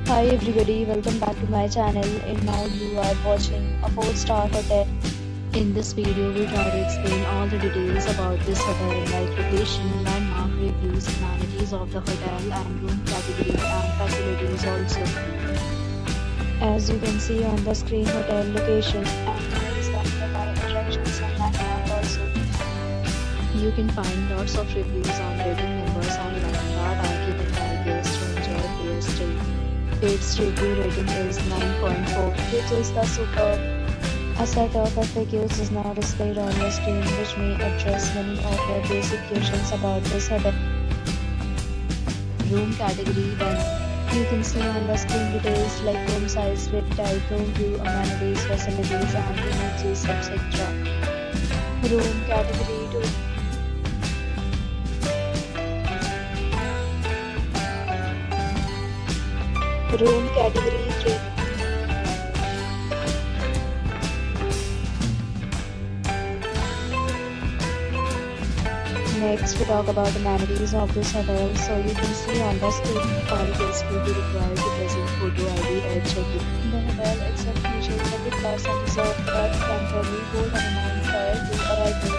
Hi everybody, welcome back to my channel, and now you are watching a 4-star hotel. In this video, we try to explain all the details about this hotel like location, landmark, reviews, amenities of the hotel and room category and facilities also. As you can see on the screen, hotel location and is nearby attractions and landmark also. You can find lots of reviews on rating numbers online that are given by guests to enjoy their stay. Its review rating is 9.4, which is the superb. A set of FAQs is now displayed on your screen, which may address many of your basic questions about this hotel. Room category, then you can see on the screen details like room size, bed type, room view, amenities, facilities, and images, etc. Room category 2. Room category 3. Next, we talk about amenities of this hotel. So you can see on the screen, all guests will be required to present photo ID at check-in. The hotel accepts major credit cards and reserve but temporarily hold an amount prior to arrival.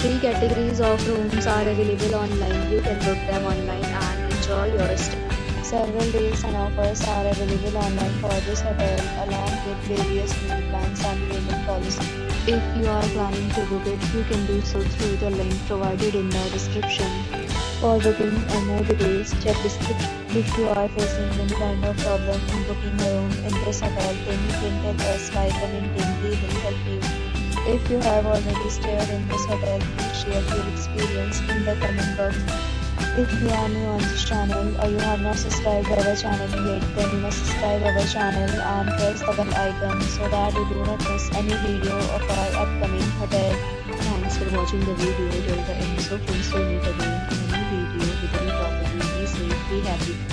3 categories of rooms are available online. You can book them online and enjoy your stay. Several deals and offers are available online for this hotel along with various meal plans and payment policies. If you are planning to book it, you can do so through the link provided in the description. For booking and more details, check description. If you are facing any kind of problem in booking a room in this hotel, then you can tell us by commenting. We will help you. If you have already stayed in this hotel, please share your experience in the comment box. If you are new on this channel or you have not subscribed our channel yet, then you must subscribe our channel and press the bell icon so that you do not miss any video of our upcoming hotel. Thanks for watching the video till the end. So friends, will meet again in a new video with a new property. Be safe, be happy.